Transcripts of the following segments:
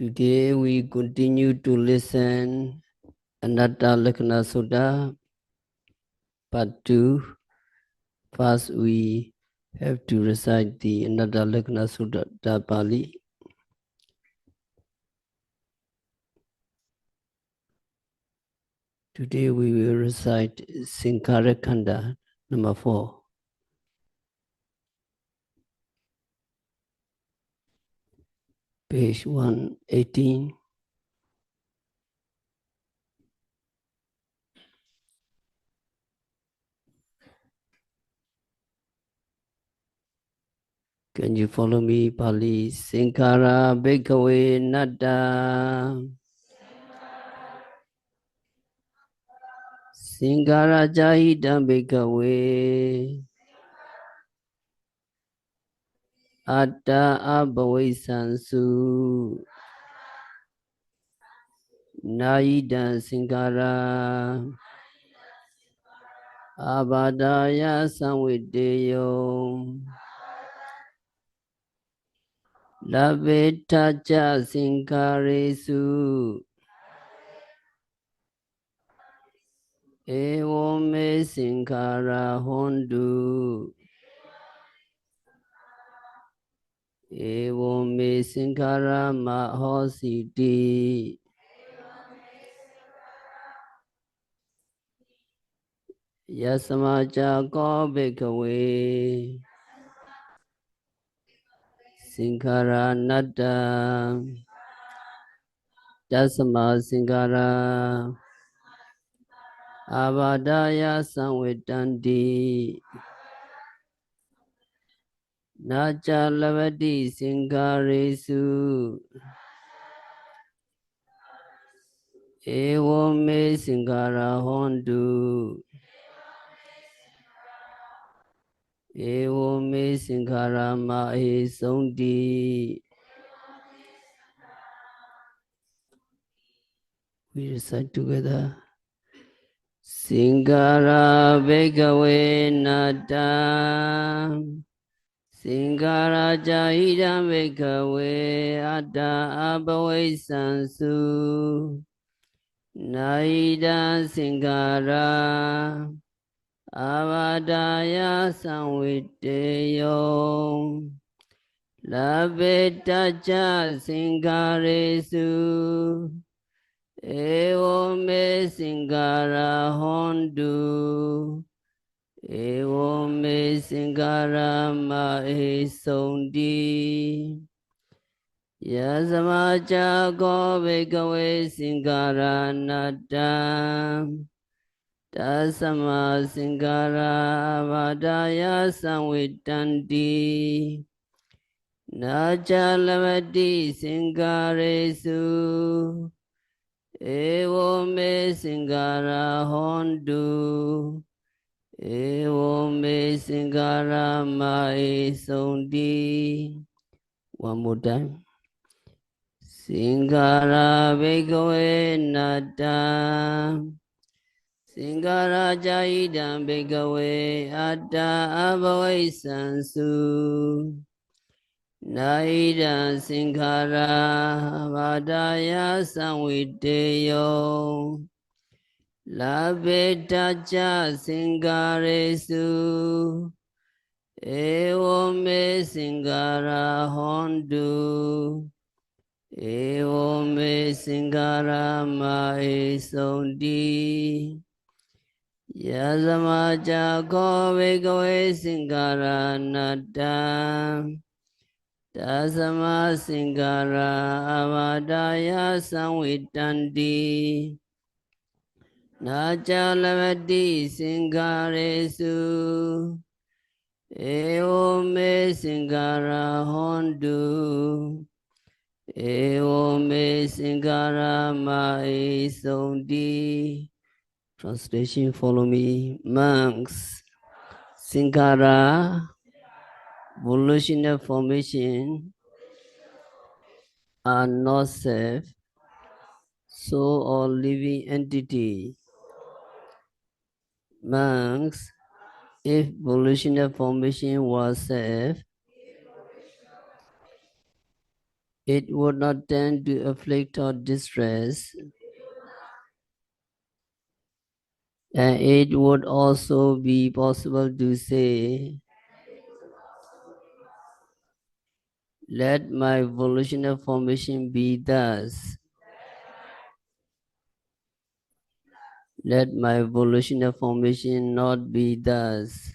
Today we continue to listen Anattalakkhana Sutta, part 2. First we have to recite the Anattalakkhana Sutta Pali. Today we will recite Sankkhara Khanda number 4. Page 118. Can you follow me, Pali? Sankkhara Bhikkhave Natta. Sankkhara Jahita Bhikkhave. Atta Abhavaisansu. Naidan Sankkhara. Abadaya Samvideyo. Lavetacha Sankharesu. Evam me Sankkhara Hondu. Evam me Sankkhara Mahositi. Yasamacha Ko Bhikkhave. Sankkhara Natta. Dasama Sankkhara. Abadaya Samvitanti. Nacha Lavati Sankharesu. Evam me Sankkhara Hondu. Evam me Sankkhara Mahe Sondi. We recite together. Sankkhara Bhikkhave Natta. Sankkhara Jahita Bhikkhave. Atta Abhavaisansu. Naida Sankkhara. Avadaya Samvideyo. Lavetacha Sankharesu. Evam me Sankkhara Hondu. Evam me Sankkhara Mahe Sondi. Yasamacha Ko Bhikkhave Sankkhara Natta. Tasama Sankkhara Vadaya Samvitanti. Nacha Lavati Sankharesu. Evam me Sankkhara Hondu. Evam me Sankkhara Mahe Sondi. One more time. Sankkhara Bhikkhave Natta. Sankkhara Jahita Bhikkhave. Atta Abhavaisansu. Naida Sankkhara. Vadaya Samvideyo. Lavetacha Sankharesu. Evam me Sankkhara Hondu. Evam me Sankkhara Mahe Sondi. Yasamacha Ko Bhikkhave Sankkhara Natta. Tasama Sankkhara Avadaya Samvitanti. Nacha Lavati Sankharesu. Evam me Sankkhara Hondu. Evam me Sankkhara Mahe Sondi. Translation, follow me. Monks, Sankkhara, volitional formation, are not self, soul or living entity. Monks, if volitional formation was self, it would not tend to afflict or distress, and it would also be possible to say, let my volitional formation be thus. Let my volitional formation not be thus.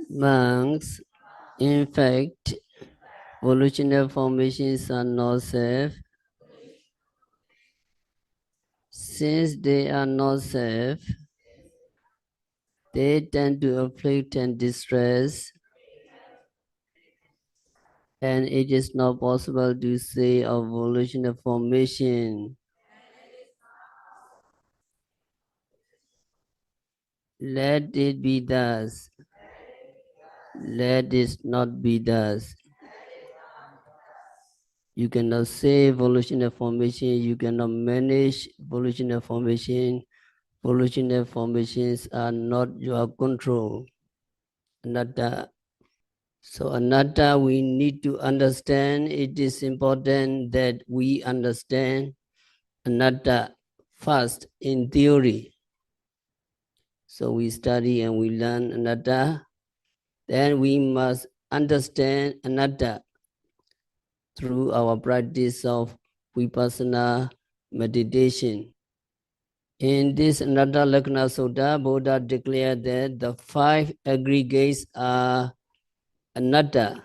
Monks, in fact, volitional formations are not self. Since they are not self, they tend to afflict and distress, and it is not possible to say of volitional formation, let it be thus, let it not be thus. You cannot say volitional formation, you cannot manage volitional formation. Volitional formations are not your control. Anatta. So anatta, we need to understand. It is important that we understand anatta first in theory. So we study and we learn anatta. Then we must understand anatta through our practice of vipassana meditation. In this Anattalakkhana Sutta, Buddha declared that the 5 aggregates are anatta.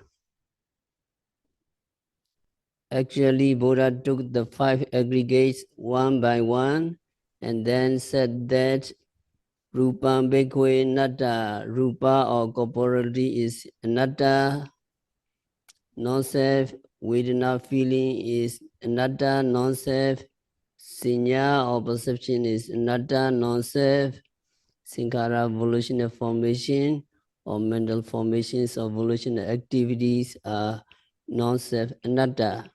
Actually, Buddha took the 5 aggregates one by one and then said that Rupam Bhikkhve Anatta, Rupa or corporality is anatta, non-self, Vedana feeling is anatta, non-self, Sinya or perception is anatta, non-self, Sankkhara volitional formation or mental formations or volitional activities are non-self anatta,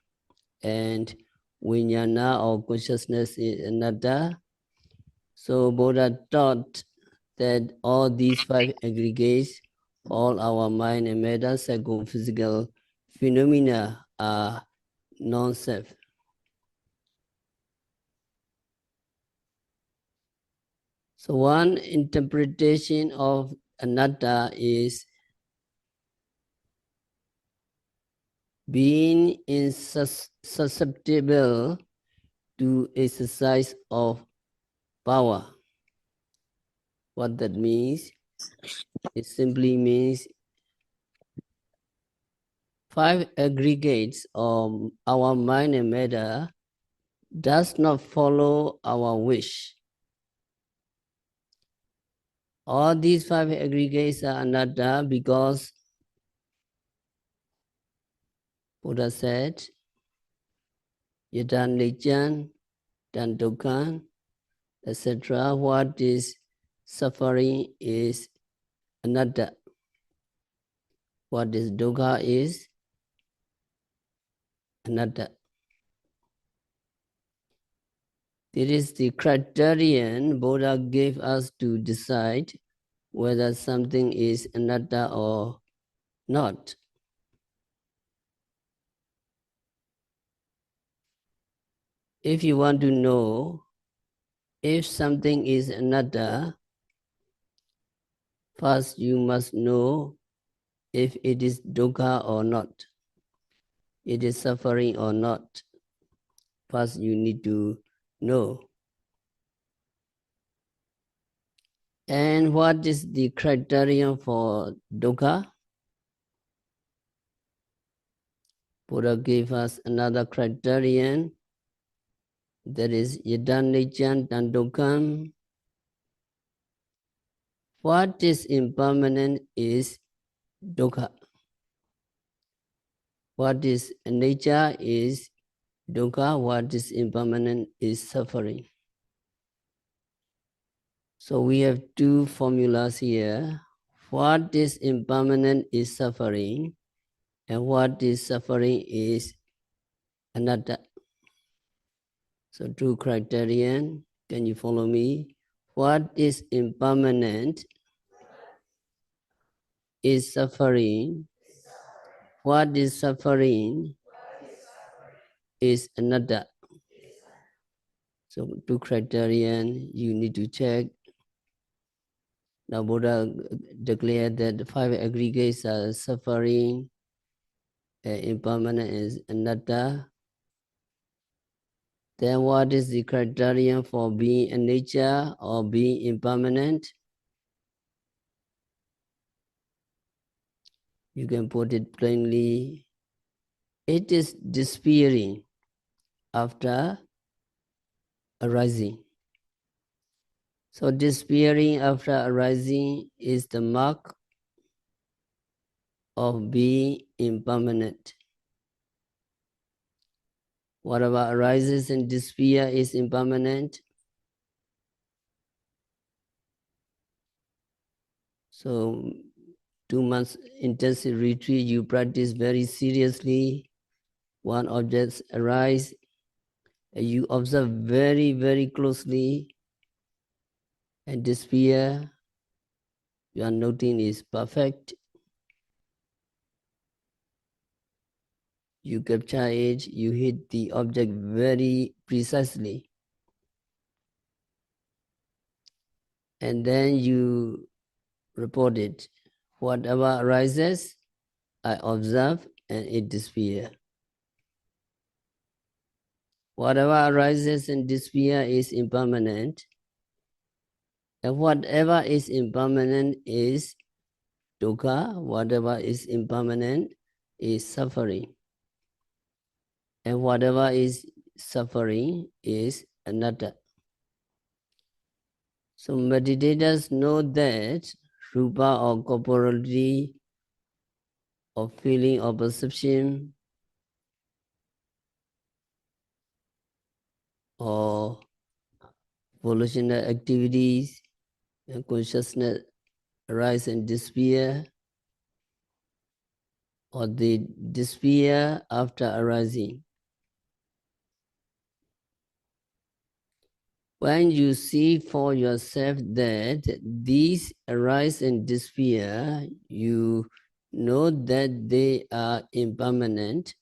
and Vijnana or consciousness is anatta. So Buddha taught that all these 5 aggregates, all our mind and matter, psychophysical phenomena are non-self. So one interpretation of anatta is being insusceptible to exercise of power. What that means, it simply means 5 aggregates of our mind and matter does not follow our wish. All these 5 aggregates are anatta because Buddha said, Yatan Lechan, Dan Dukhan, etc. What is suffering is anatta. What is dukkha is anatta. It is the criterion Buddha gave us to decide whether something is anatta or not. If you want to know if something is anatta, first you must know if it is dukkha or not. It is suffering or not. First you need to know. And what is the criterion for dukkha? Buddha gave us another criterion, that is yadaniccan tandukkam. What is impermanent is dukkha. What is nature is dukkha. What is impermanent is suffering. So we have 2 formulas here. What is impermanent is suffering, and what is suffering is anatta. So 2 criterion. Can you follow me? What is impermanent is suffering. what is suffering is anatta. So two criterion you need to check. Now Buddha declared that the five aggregates are suffering, impermanent is anatta. Then what is the criterion for being a nature or being impermanent? You can put it plainly. It is disappearing after arising. So disappearing after arising is the mark of being impermanent. Whatever arises and disappears is impermanent. So 2 months intensive retreat, you practice very seriously. One object arises, you observe very, very closely and disappear. Your noting is perfect. You capture it, you hit the object very precisely. And then you report it. Whatever arises, I observe and it disappears. Whatever arises and disappears is impermanent. And whatever is impermanent is dukkha. Whatever is impermanent is suffering. And whatever is suffering is anatta. So meditators know that rupa or corporality or feeling or perception or volitional activities and consciousness arise and disappear, or they disappear after arising. When you see for yourself that these arise and disappear, you know that they are impermanent.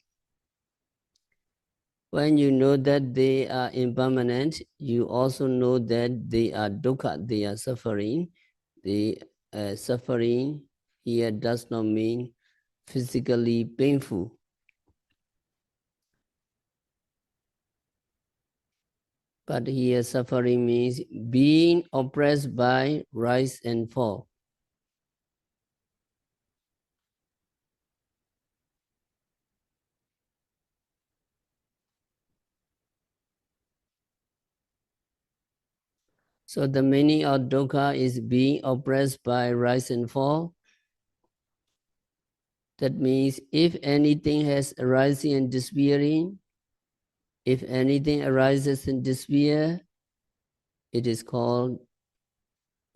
When you know that they are impermanent, you also know that they are dukkha, they are suffering. The suffering here does not mean physically painful. But here suffering means being oppressed by rise and fall. So the meaning of dukkha is being oppressed by rise and fall. That means if anything has arising and disappearing, if anything arises and disappears, it is called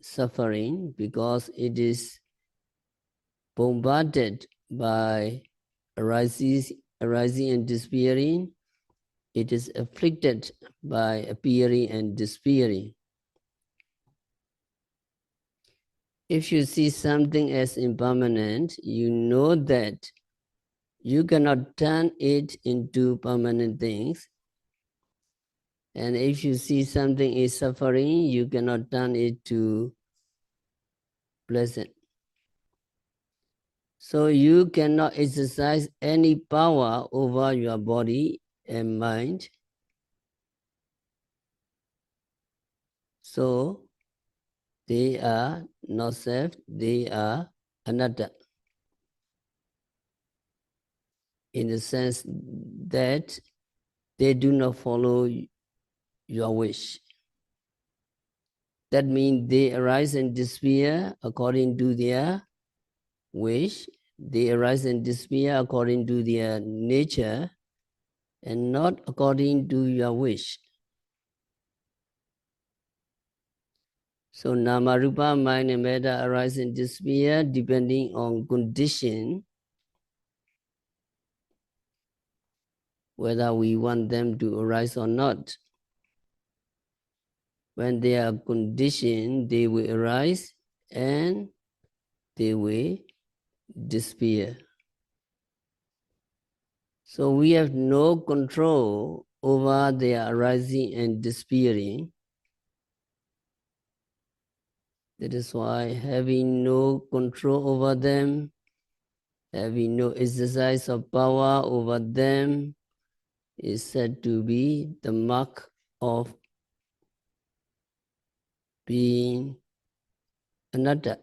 suffering because it is bombarded by arising and disappearing. It is afflicted by appearing and disappearing. If you see something as impermanent, you know that you cannot turn it into permanent things. And if you see something is suffering, you cannot turn it to pleasant. So you cannot exercise any power over your body and mind. So they are not self, they are anatta. In the sense that they do not follow your wish. That means they arise and disappear according to their wish. They arise and disappear according to their nature and not according to your wish. So nama rupa, mind and matter arise and disappear depending on condition, whether we want them to arise or not. When they are conditioned, they will arise and they will disappear. So we have no control over their arising and disappearing. That is why having no control over them, having no exercise of power over them, is said to be the mark of being anatta.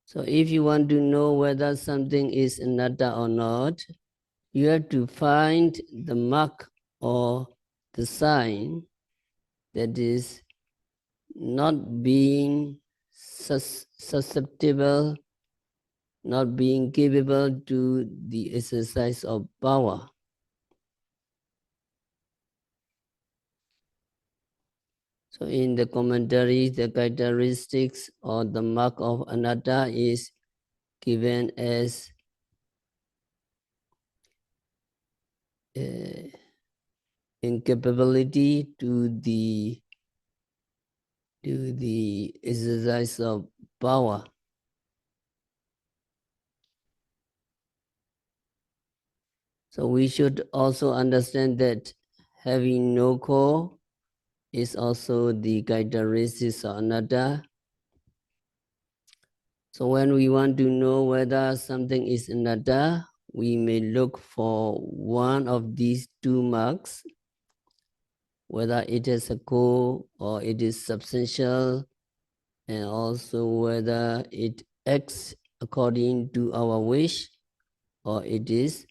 So if you want to know whether something is anatta or not, you have to find the mark or the sign that is not being susceptible, not being capable to the exercise of power. So in the commentary, the characteristics or the mark of anatta is given as incapability to the exercise of power. So we should also understand that having no core is also the characteristics of anatta. So when we want to know whether something is anatta, we may look for one of these two marks, whether it is a core or it is substantial, and also whether it acts according to our wish or it is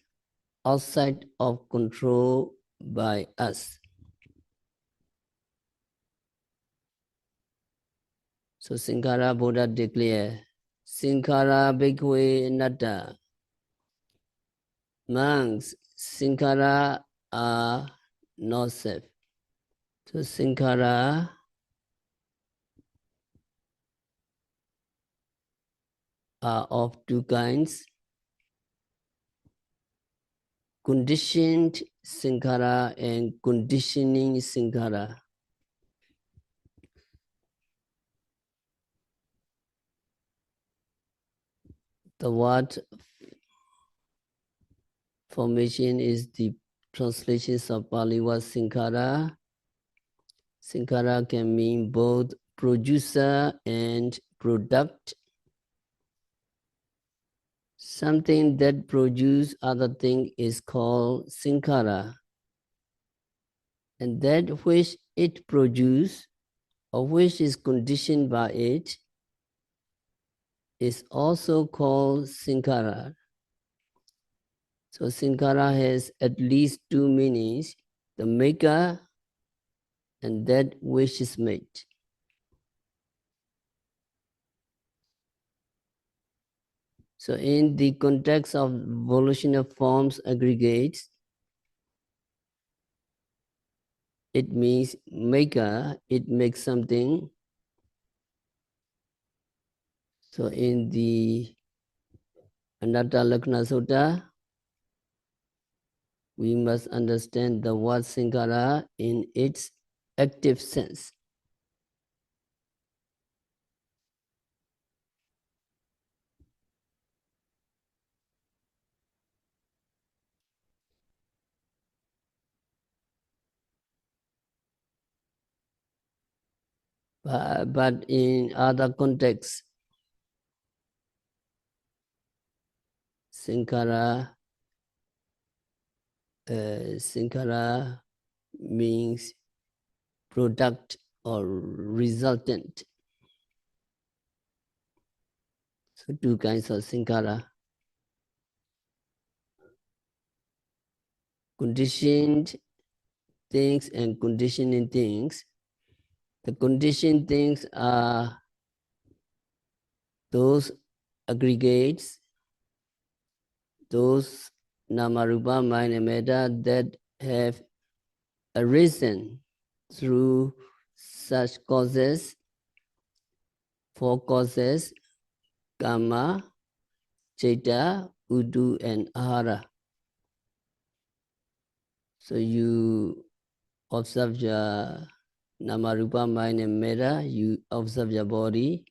outside of control by us. So Sankkhara Buddha declared, Sankkhara bhikkhave anatta. Monks, Sankkhara are not self. So Sankkhara are of two kinds. Conditioned Sankkhara and conditioning Sankkhara. The word formation is the translations of Pali word Sankkhara. Sankkhara can mean both producer and product. Something that produces other thing is called Sankkhara. And that which it produces, or which is conditioned by it, is also called Sankkhara. So Sankkhara has at least two meanings, the maker and that which is made. So in the context of volitional forms aggregates, it means maker, it makes something. So in the Anattalakkhana Sutta, we must understand the word Sankkhara in its active sense. But in other contexts, Sankkhara means product or resultant. So two kinds of Sankkhara. Conditioned things and conditioning things. The conditioned things are those aggregates, those namarupa, mind and matter that have arisen through such causes, four causes, Kama, Chaita, Udu, and Ahara. So you observe your Namarupa, mind and matter, you observe your body.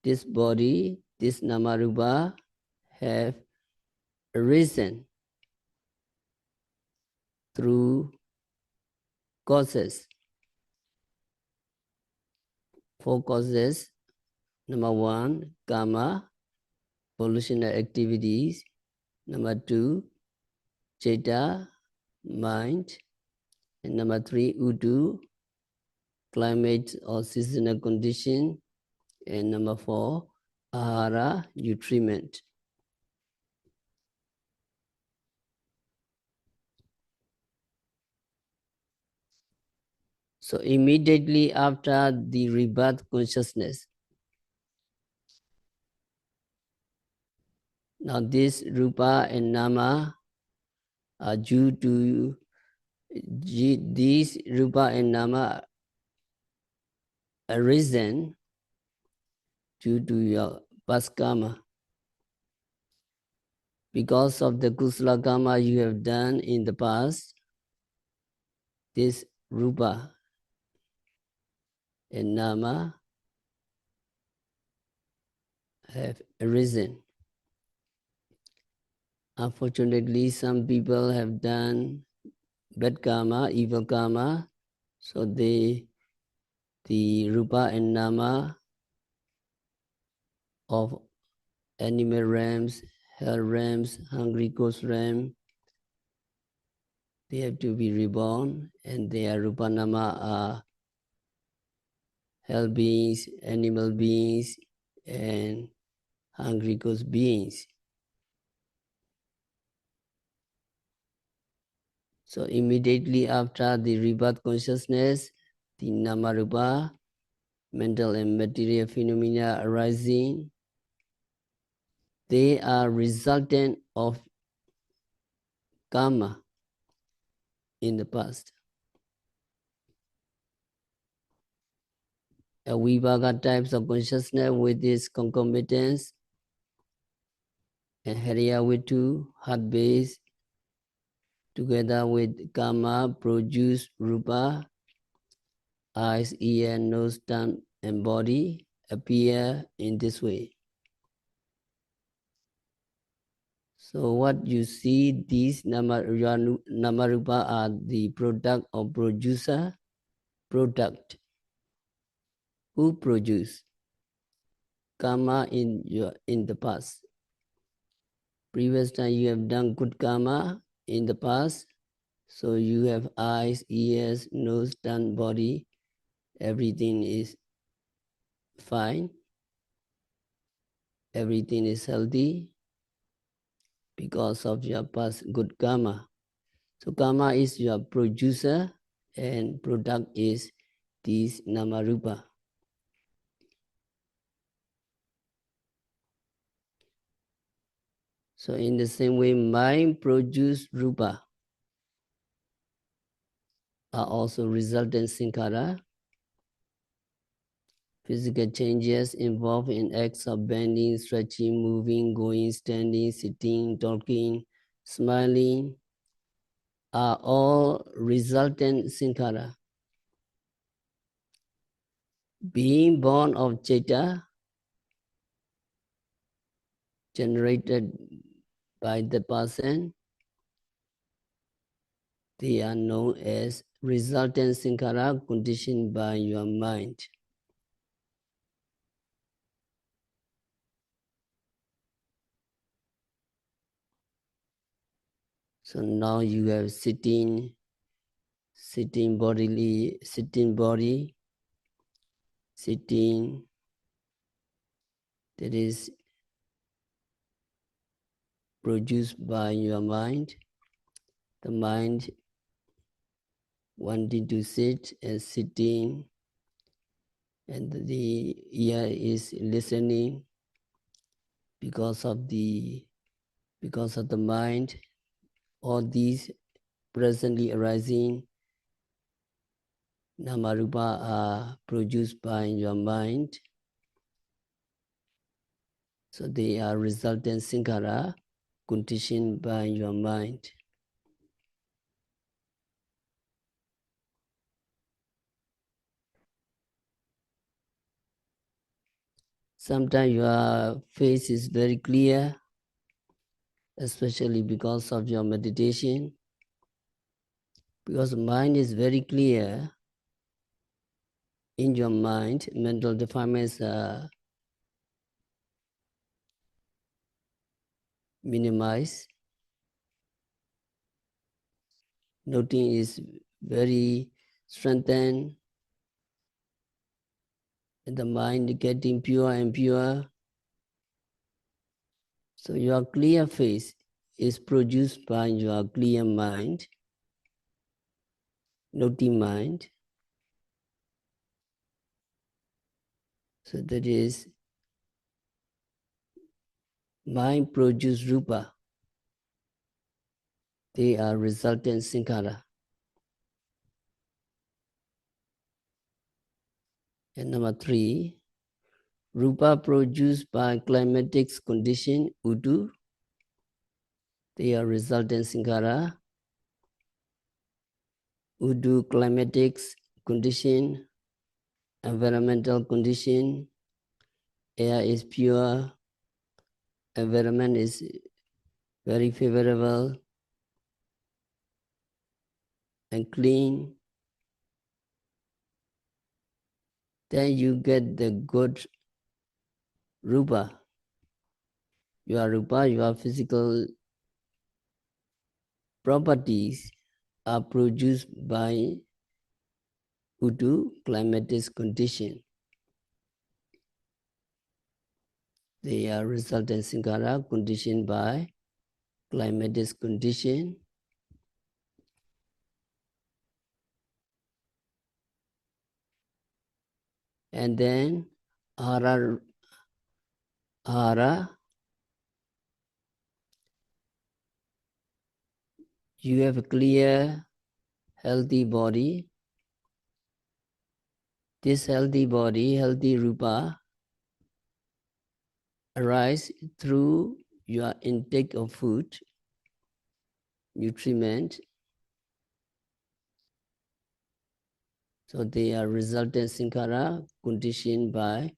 This body, this Namarupa have arisen through causes. 4 causes. Number 1, karma, volitional activities. Number 2, citta, mind. And number 3, udu, climate or seasonal condition. And number 4, ahara, nutriment. So immediately after the rebirth consciousness, now this rupa and nama are due to these rupa and nama arisen due to your past karma. Because of the kusala karma you have done in the past, this rupa and nama have arisen. Unfortunately, some people have done bad karma, evil karma, so the rupa and nama of animal realms, hell realms, hungry ghost realm, they have to be reborn, and their rupa nama are hell beings, animal beings, and hungry ghost beings. So immediately after the rebirth consciousness, the namarupa, mental and material phenomena arising, they are resultant of karma in the past. A vibhaga types of consciousness with its concomitants and hariya with two heart base together with karma produce rupa, eyes, ear, nose, tongue, and body appear in this way. So what you see, these namarupa are the product of producer, product. Who produce? Karma in the past. Previous time you have done good karma in the past, so you have eyes, ears, nose, tongue, body, everything is fine, everything is healthy because of your past good karma. So karma is your producer and product is this namarupa. So in the same way, mind produced rupa are also resultant sankhara. Physical changes involved in acts of bending, stretching, moving, going, standing, sitting, talking, smiling are all resultant sankhara. Being born of citta generated by the person, they are known as resultant sankhara conditioned by your mind. So now you have sitting bodily, sitting body, sitting that is produced by your mind. The mind wanting to sit and sitting, and the ear is listening because of the mind. All these presently arising namarupa are produced by your mind. So they are resultant sankhara conditioned by your mind. Sometimes your face is very clear, especially because of your meditation. Because mind is very clear, in your mind, mental defilements are minimized. Noting is very strengthened, and the mind getting pure and pure. So your clear face is produced by your clear mind, noting mind. So that is mind produce rupa. They are resultant Sankkhara. And number 3, rupa produced by climatic condition, udu. They are resultant Sankkhara. Udu climatic condition, environmental condition, air is pure, environment is very favorable and clean. Then you get the good rupa. Your physical properties are produced by udu climatic condition. They are resultant Sankkhara conditioned by climatic condition. And then ahara, you have a clear, healthy body. This healthy body, healthy rupa, arise through your intake of food, nutriment. So they are resultant Sankkhara conditioned by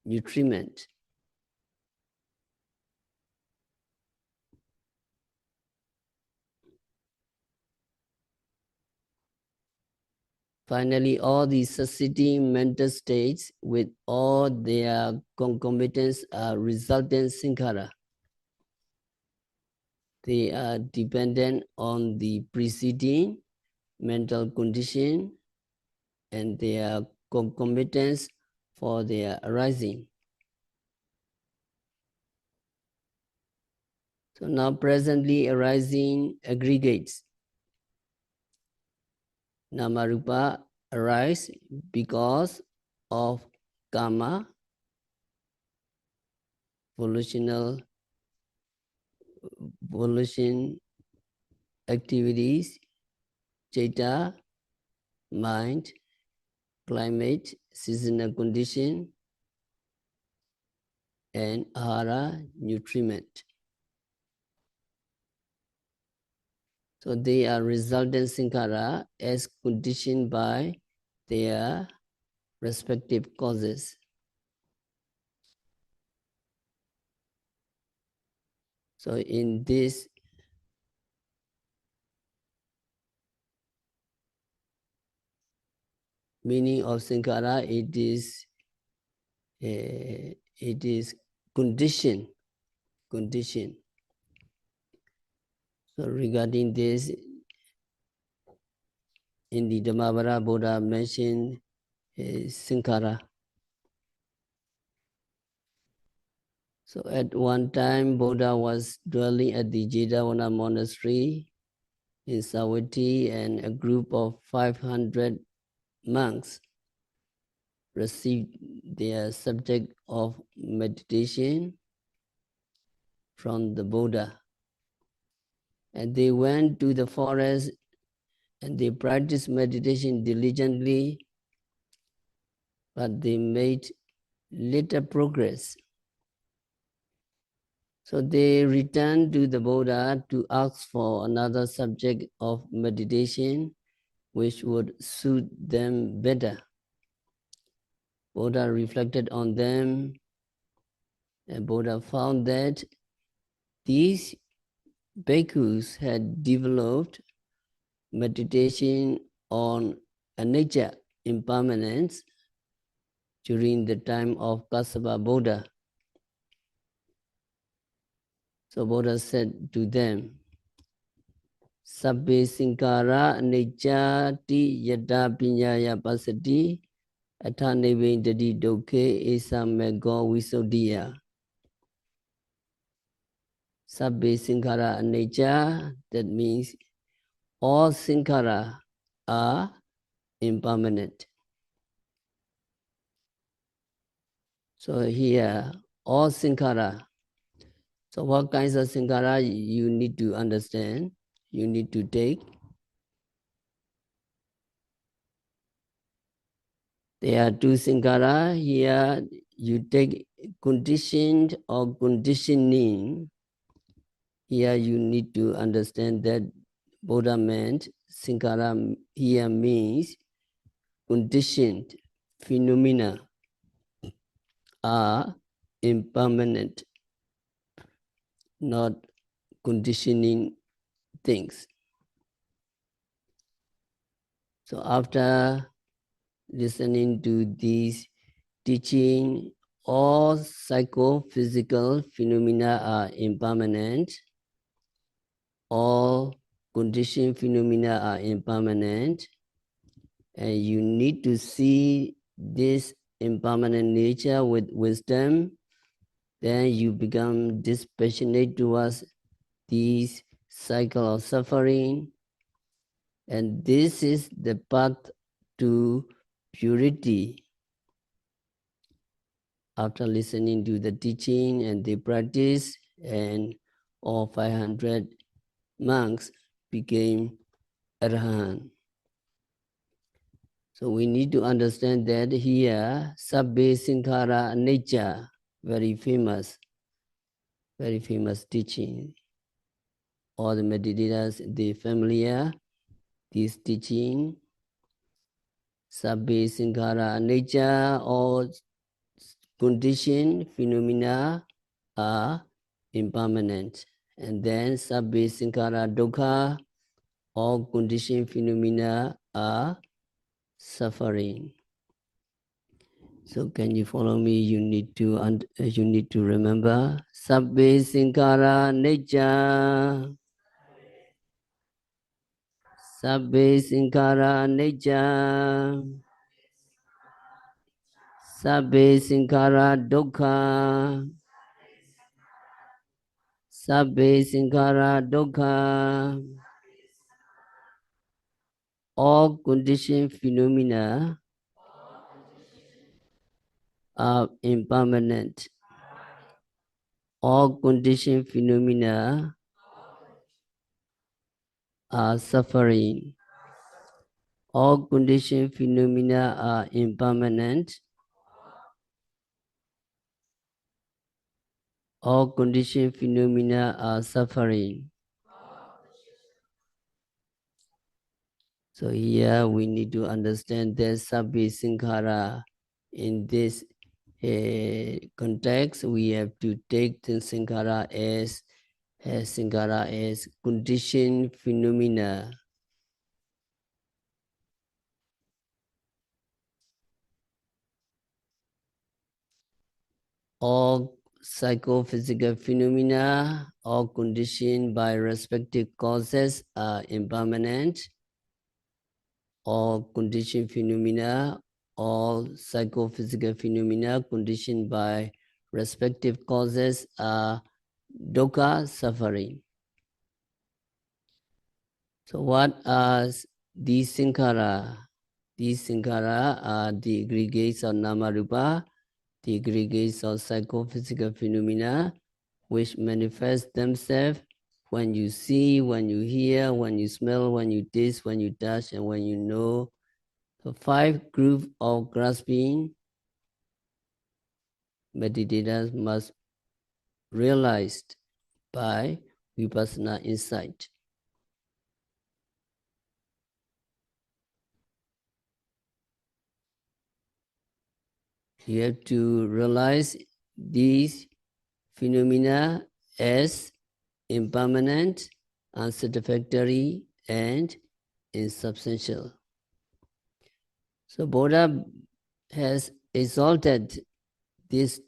nutriment. Finally, all these succeeding mental states with all their concomitants are resultant Sankkhara. They are dependent on the preceding mental condition and their concomitants for their arising. So now presently arising aggregates. Namarupa arise because of karma, volition activities, citta, mind, climate, seasonal condition, and ahara, nutriment. So they are resultant Sankkhara as conditioned by their respective causes. So in this meaning of Sankkhara, it is condition. So regarding this, in the Dhammavara, Buddha mentioned Sankkhara. So at one time, Buddha was dwelling at the Jetavana monastery in Savatthi, and a group of 500 monks received their subject of meditation from the Buddha. And they went to the forest and they practiced meditation diligently, but they made little progress. So they returned to the Buddha to ask for another subject of meditation which would suit them better. Buddha reflected on them, and Buddha found that these bhikkhus had developed meditation on anicca, impermanence, during the time of Kassapa Buddha. So Buddha said to them, Sabbe Sankkhara anicca ti yata piññaya pasati atha nivindati dukkhe esa meggo visuddhiya. Sabbe Sankkhara anicca, that means all Sankkhara are impermanent. So here, all Sankkhara. So what kinds of Sankkhara you need to understand, you need to take. There are two Sankkhara. Here you take conditioned or conditioning. Here you need to understand that Buddha meant Sankkhara here means conditioned phenomena are impermanent, not conditioning things. So after listening to these teaching, all psychophysical phenomena are impermanent, all conditioned phenomena are impermanent, and you need to see this impermanent nature with wisdom, then you become dispassionate towards these cycle of suffering, and this is the path to purity. After listening to the teaching and the practice, and all 500 monks became Arahant. So we need to understand that here, Sabbe Sankkhara Anicca, very famous teaching. All the meditators, they familiar this teaching. Sabbe Sankkhara Anicca, all conditioned phenomena are impermanent. And then Sabbe Sankkhara Dukkha, all conditioned phenomena are suffering. So can you follow me? You need to remember Sabbe Sankkhara Anicca. Sabbe Sankkhara Anicca. Sabbe Sankkhara Dukkha. Sabbe Sankkhara Dukkha. All conditioned phenomena are impermanent. All conditioned phenomena are suffering. All conditioned phenomena are impermanent. All conditioned phenomena are suffering. So here we need to understand that Sabbe Sankkhara. In this context, we have to take the Sankkhara as conditioned phenomena. All psychophysical phenomena, all conditioned by respective causes, are impermanent. All conditioned phenomena, all psychophysical phenomena conditioned by respective causes are dukkha, suffering. So what are these Sankkhara? These Sankkhara are the aggregates of Namarupa, the aggregates of psychophysical phenomena, which manifest themselves when you see, when you hear, when you smell, when you taste, when you touch, and when you know. The 5 groups of grasping meditators must realize by vipassana insight. You have to realize these phenomena as impermanent, unsatisfactory, and insubstantial. So Buddha has exalted this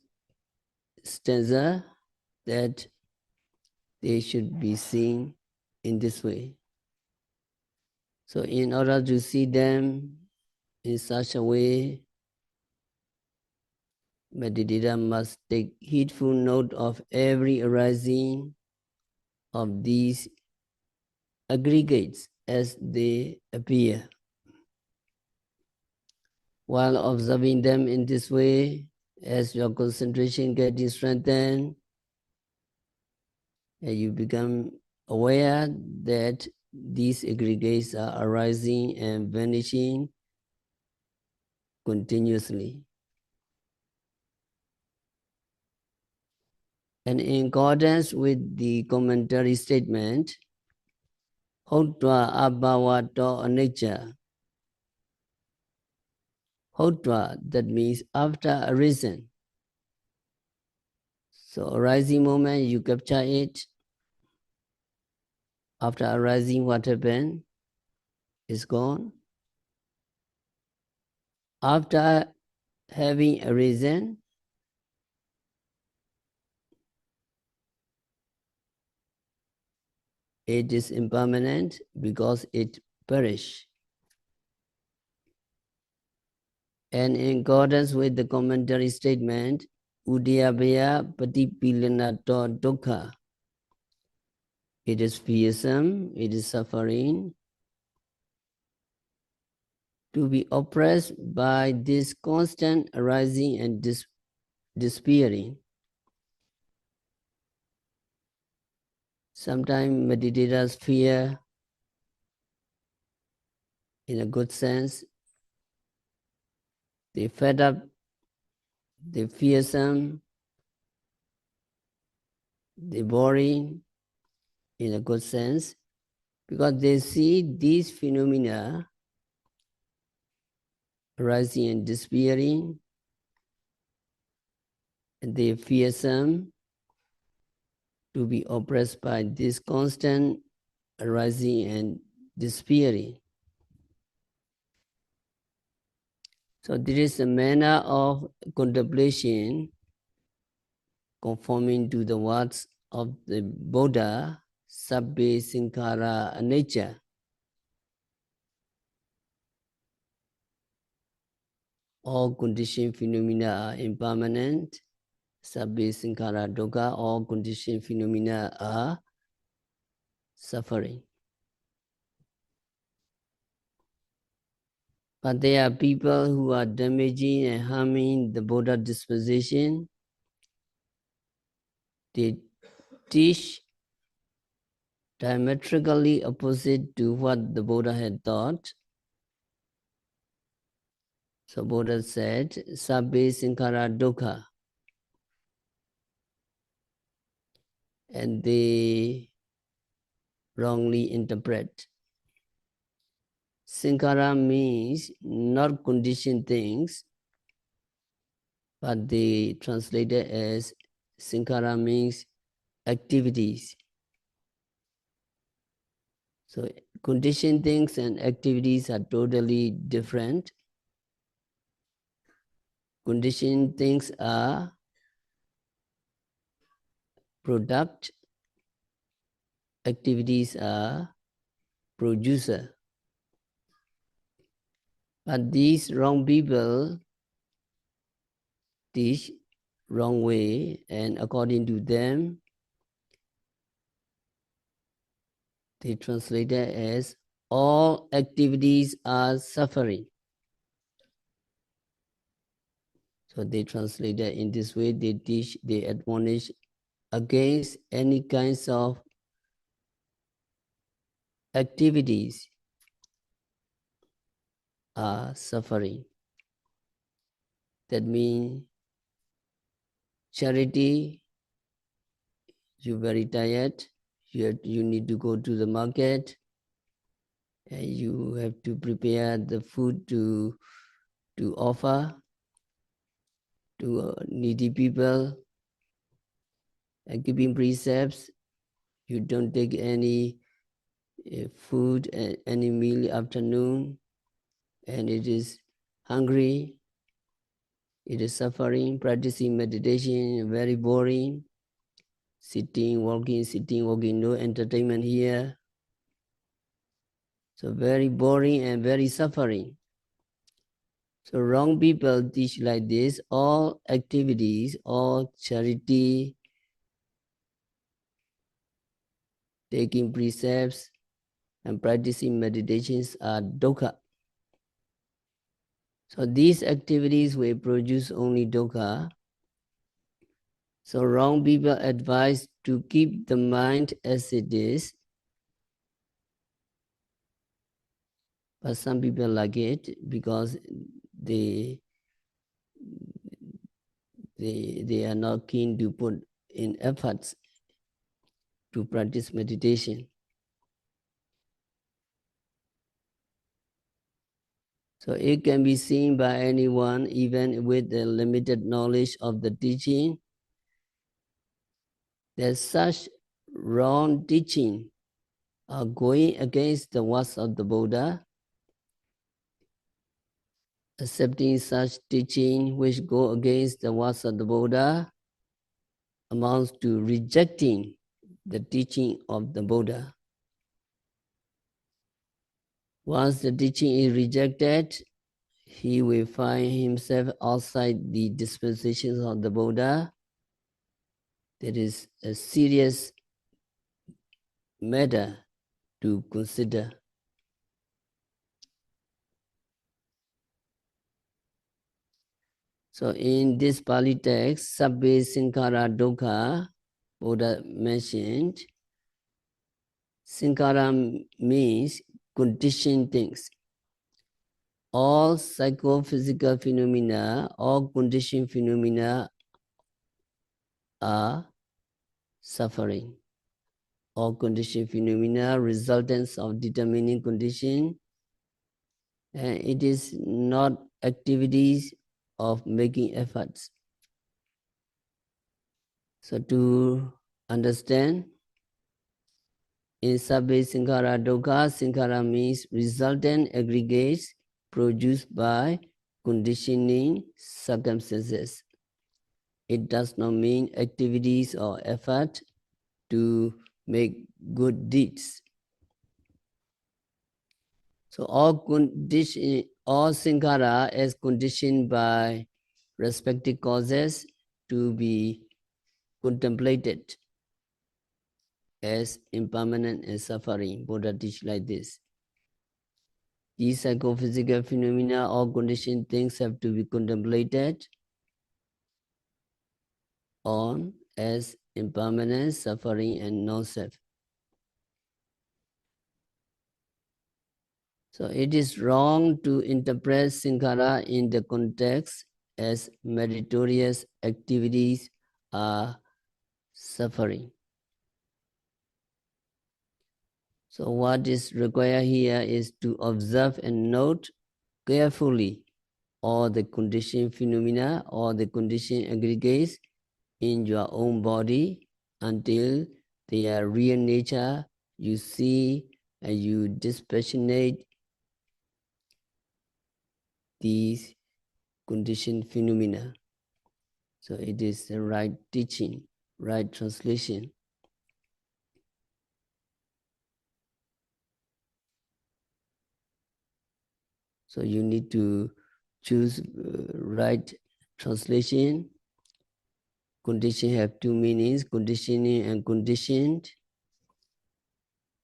stanza that they should be seen in this way. So in order to see them in such a way, meditator must take heedful note of every arising of these aggregates as they appear. While observing them in this way, as your concentration getting strengthened, and you become aware that these aggregates are arising and vanishing continuously. And in accordance with the commentary statement, Hotva Abhavato Anicca. Hotva, that means after arisen. So arising moment, you capture it. After arising, what happened? It's gone. After having arisen, it is impermanent because it perished. And in accordance with the commentary statement, Udayabhaya Patipilanato Dukkha. It is fearsome, it is suffering, to be oppressed by this constant arising and disappearing. Sometimes meditators fear, in a good sense, they fed up, they fearsome, they boring, in a good sense, because they see these phenomena arising and disappearing, and they fearsome to be oppressed by this constant arising and disappearing. So there is a manner of contemplation conforming to the words of the Buddha, Sabbe Sankkhara Anicca. All conditioned phenomena are impermanent. Sabbe Sankkhara Dukkha, all conditioned phenomena are suffering. But there are people who are damaging and harming the Buddha disposition. They teach diametrically opposite to what the Buddha had taught. So Buddha said, Sabbe Sankkhara Dukkha. And they wrongly interpret. Sankkhara means not conditioned things, but they translate it as Sankkhara means activities. So conditioned things and activities are totally different. Conditioned things are product, activities are producer. But these wrong people teach wrong way, and according to them, they translate it as all activities are suffering. So they translate it in this way, they teach, they admonish against any kinds of activities are suffering. That means charity, you're very tired, you need to go to the market, and you have to prepare the food to offer to needy people, and giving precepts, You don't take any food, any meal afternoon, and it is hungry, it is suffering, practicing meditation, very boring, sitting, walking, no entertainment here. So very boring and very suffering. So wrong people teach like this, all activities, all charity, taking precepts and practicing meditations are dukkha. So these activities will produce only dukkha. So wrong people advise to keep the mind as it is, but some people like it because they are not keen to put in efforts to practice meditation. So it can be seen by anyone, even with the limited knowledge of the teaching, that such wrong teaching are going against the words of the Buddha. Accepting such teaching which go against the words of the Buddha amounts to rejecting the teaching of the Buddha. Once the teaching is rejected, he will find himself outside the dispositions of the Buddha. That is a serious matter to consider. So in this Pali text, Sabbe Sankkhara Dukkha, Buddha mentioned, Sankkhara means conditioned things. All psychophysical phenomena, all conditioned phenomena are suffering. All conditioned phenomena, resultants of determining condition, and it is not activities of making efforts. So to understand, in Sabbe Sankkhara Dukkha, Sankkhara means resultant aggregates produced by conditioning circumstances. It does not mean activities or effort to make good deeds. So all Sankkhara is conditioned by respective causes to be contemplated as impermanent and suffering. Buddha teach like this. These psychophysical phenomena or conditioned things have to be contemplated on as impermanent, suffering, and non-self. So it is wrong to interpret Sankkhara in the context as meritorious activities are suffering. So what is required here is to observe and note carefully all the conditioned phenomena or the conditioned aggregates in your own body until their real nature you see and you dispassionate these conditioned phenomena. So it is the right teaching, right translation. So you need to choose right translation. Condition have two meanings, conditioning and conditioned.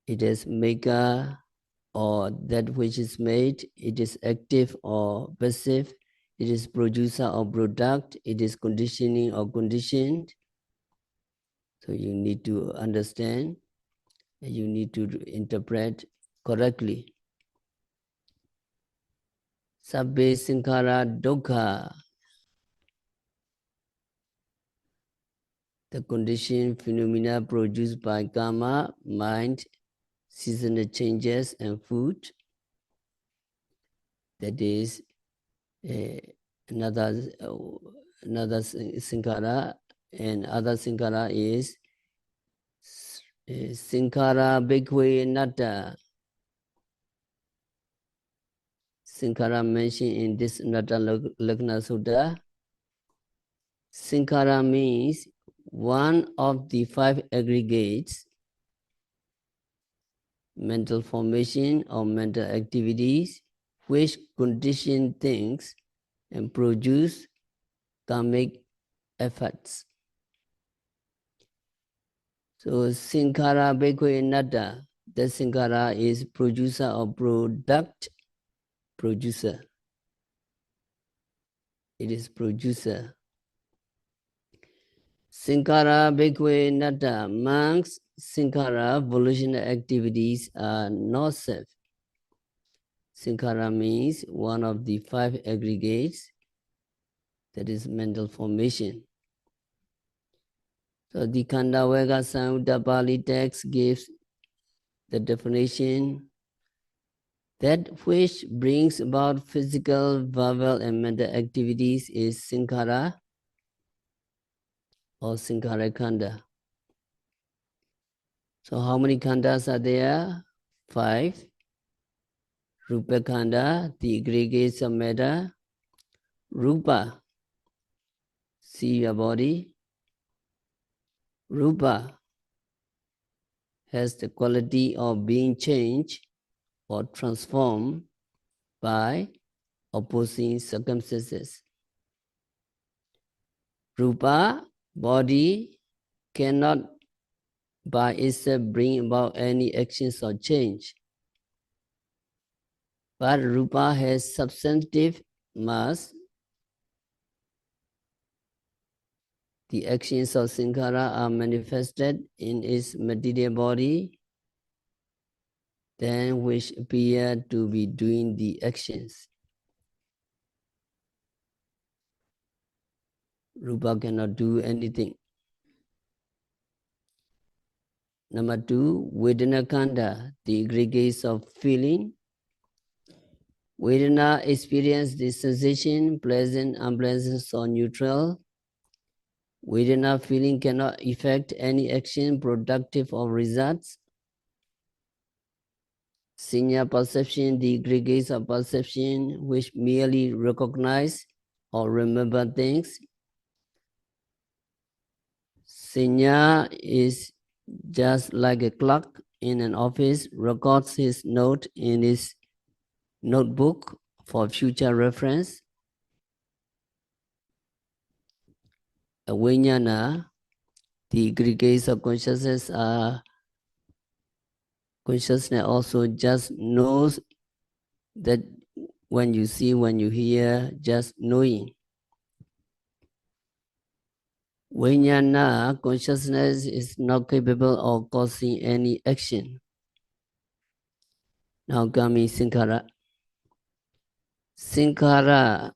It is maker or that which is made. It is active or passive. It is producer or product. It is conditioning or conditioned. So you need to understand and you need to interpret correctly. Sabbe Sankkhara Dukkha. The conditioned phenomena produced by karma, mind, seasonal changes, and food. That is another Sankhara, and other Sankhara is Sankkhara bhikkhave anatta. Sankkhara mentioned in this Anattalakkhana Sutta. Sankkhara means one of the five aggregates, mental formation or mental activities, which condition things and produce karmic effects. So Sankkhara bhikkhave anatta, the Sankkhara is producer or producer. It is producer. Sankkhara bhikkhave anatta, amongst Sankkhara volitional activities are not self. Sankkhara means one of the five aggregates, that is mental formation. So the Khandavega Samyutta Pali text gives the definition that which brings about physical, verbal, and mental activities is Sankkhara or Sankhara Khanda. So how many khandas are there? 5. Rupa Khanda, the aggregates of matter. Rupa, see your body. Rupa has the quality of being changed or transformed by opposing circumstances. Rupa, body, cannot by itself bring about any actions or change. But Rupa has substantive mass. The actions of Sankhara are manifested in its material body, then which appear to be doing the actions. Rupa cannot do anything. Number 2, Vedana Khanda, the aggregates of feeling. Vedana experience the sensation, pleasant, unpleasant, or neutral. Vedana feeling cannot effect any action productive of results. Sanya perception, the aggregates of perception which merely recognize or remember things. Sanya is just like a clerk in an office, records his note in his notebook for future reference. A Vijnana, the aggregates of consciousness also just knows that when you see, when you hear, just knowing. Vijnana, consciousness is not capable of causing any action. Now coming Sankhara. Sankhara,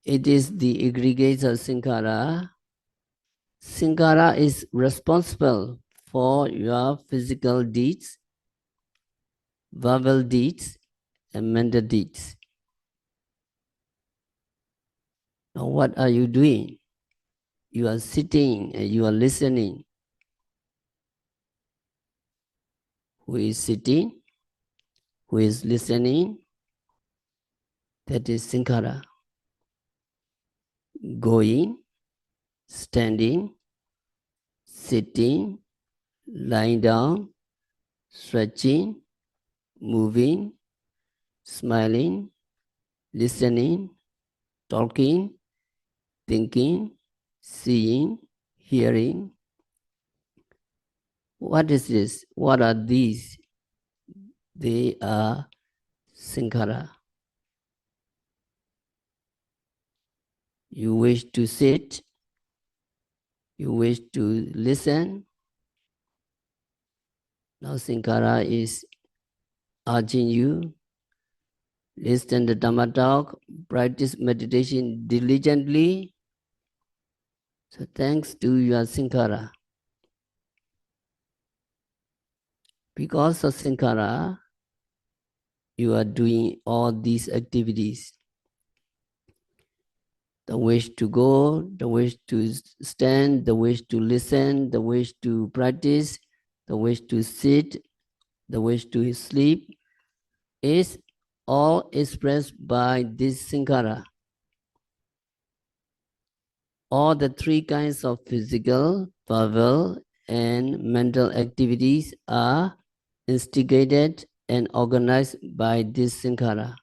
it is the aggregate of Sankhara. Sankhara is responsible for your physical deeds, verbal deeds, and mental deeds. Now what are you doing? You are sitting and you are listening. Who is sitting? Who is listening? That is Sankhara. Going, standing, sitting, lying down, stretching, moving, smiling, listening, talking, thinking, seeing, hearing. What is this? What are these? They are Sankhara. You wish to sit, you wish to listen. Now Sankhara is urging you, listen to Dhamma Talk, practice meditation diligently. So thanks to your Sankhara. Because of Sankhara, you are doing all these activities. The wish to go, the wish to stand, the wish to listen, the wish to practice, the wish to sit, the wish to sleep, is all expressed by this Sankkhara. All the three kinds of physical, verbal, and mental activities are instigated and organized by this Sankkhara.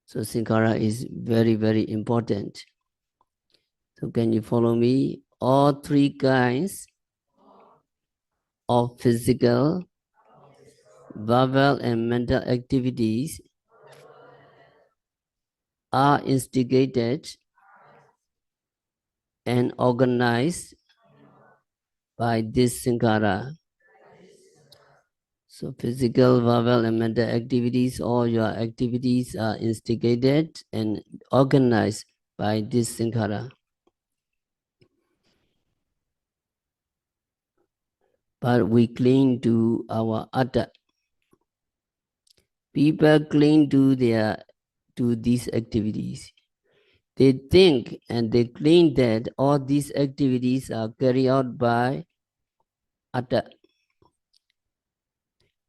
So Sankkhara is very, very important. So can you follow me? All three kinds of physical, verbal, and mental activities are instigated and organized by this Sankkhara. So physical, verbal, and mental activities, all your activities are instigated and organized by this Sankkhara. But we cling to our atta. People cling to these activities. They think and they claim that all these activities are carried out by atta,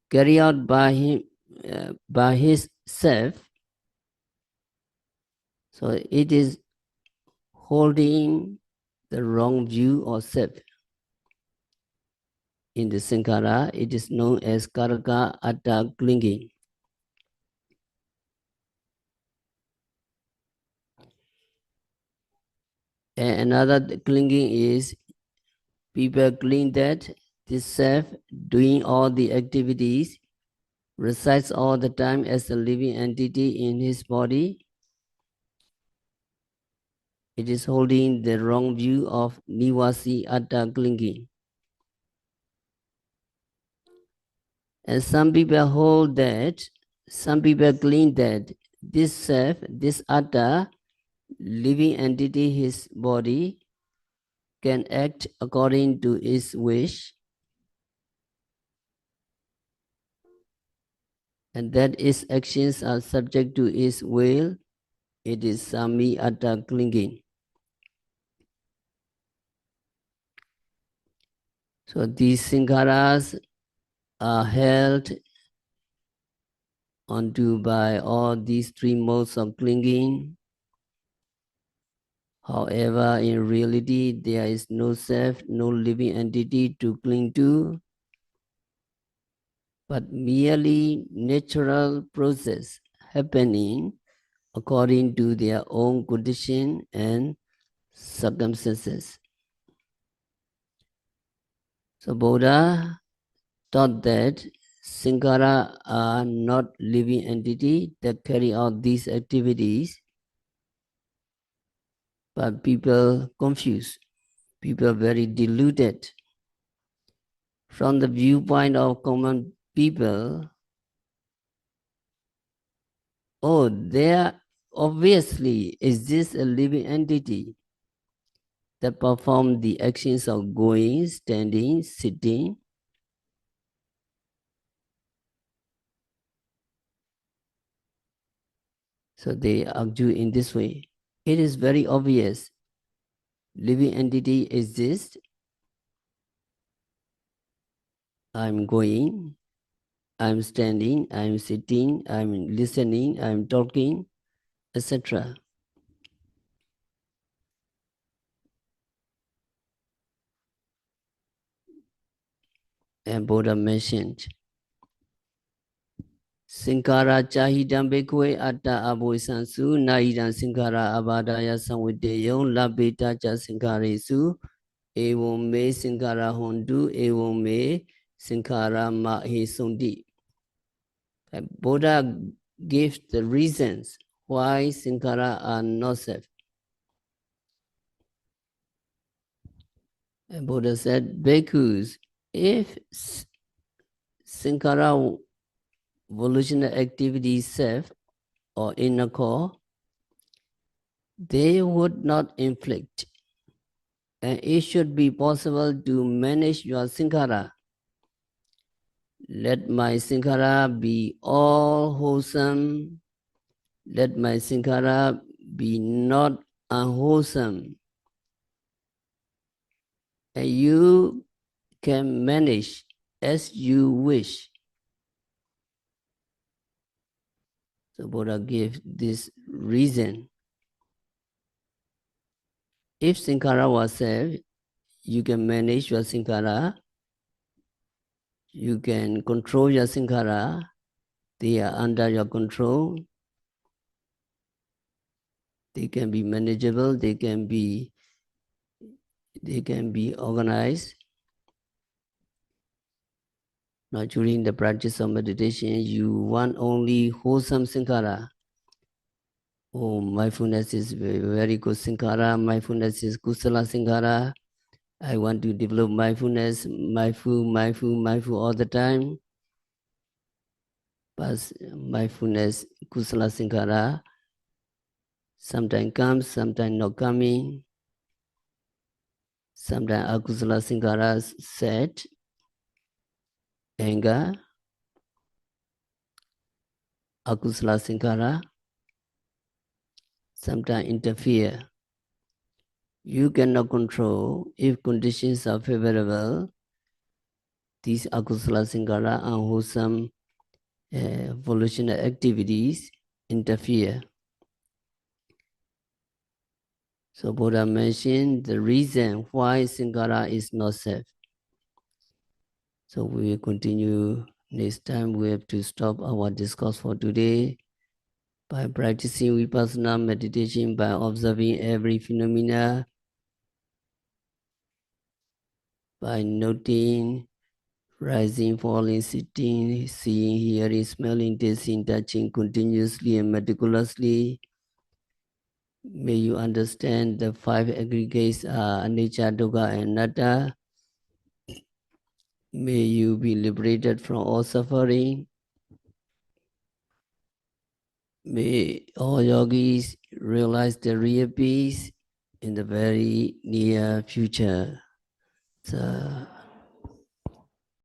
carried out by him, by his self. So it is holding the wrong view of self. In the Sankkhara, it is known as karaka atta clinging. And another clinging is people claim that this self doing all the activities resides all the time as a living entity in his body. It is holding the wrong view of nivasi atta clinging. And some people hold that, some people claim that this self, this atta, living entity, his body, can act according to his wish, and that his actions are subject to his will. It is sami atta clinging. So these Sankharas are held onto by all these three modes of clinging. However, in reality, there is no self, no living entity to cling to, but merely natural process happening according to their own condition and circumstances. So Buddha taught that Sankkhara are not living entity that carry out these activities, but people confused, people very deluded. From the viewpoint of common people, oh, there obviously exists a living entity that performs the actions of going, standing, sitting. So they argue in this way. It is very obvious. Living entity exists. I'm going, I'm standing, I'm sitting, I'm listening, I'm talking, etc. And Buddha mentioned, Sankkhara chahidam bhikkhave atta abhoisansu naidan Sankkhara abhadaya samvideyam labeta cha Sankharesu evam me Sankkhara hontu evam me Sankkhara mahe sundi. Buddha gives the reasons why Sankkhara are not self. And Buddha said, bhikkhus, if Sankkhara volitional activity self or inner core, they would not inflict. And it should be possible to manage your Sankkhara. Let my Sankkhara be all wholesome. Let my Sankkhara be not unwholesome. And you can manage as you wish. So Buddha gave this reason. If Sankkhara was self, you can manage your Sankkhara, you can control your Sankkhara, they are under your control, they can be manageable, they can be organized. Now during the practice of meditation, you want only wholesome Sankkhara. Oh, mindfulness is very good Sankkhara, mindfulness is Kusala Sankkhara. I want to develop mindfulness, mindful all the time. But mindfulness, Kusala Sankkhara, sometimes comes, sometimes not coming. Sometimes Akusala Sankkhara set, anger, Akusala Sankkhara, sometimes interfere. You cannot control. If conditions are favorable, these Akusala Sankkhara, unwholesome volitional activities interfere. So Buddha mentioned the reason why Sankkhara is not safe. So we will continue next time. We have to stop our discourse for today by practicing vipassana meditation, by observing every phenomena, by noting rising, falling, sitting, seeing, hearing, smelling, tasting, touching continuously and meticulously. May you understand the five aggregates are anicca, dukkha, and anatta. May you be liberated from all suffering. May all yogis realize the real peace in the very near future. So,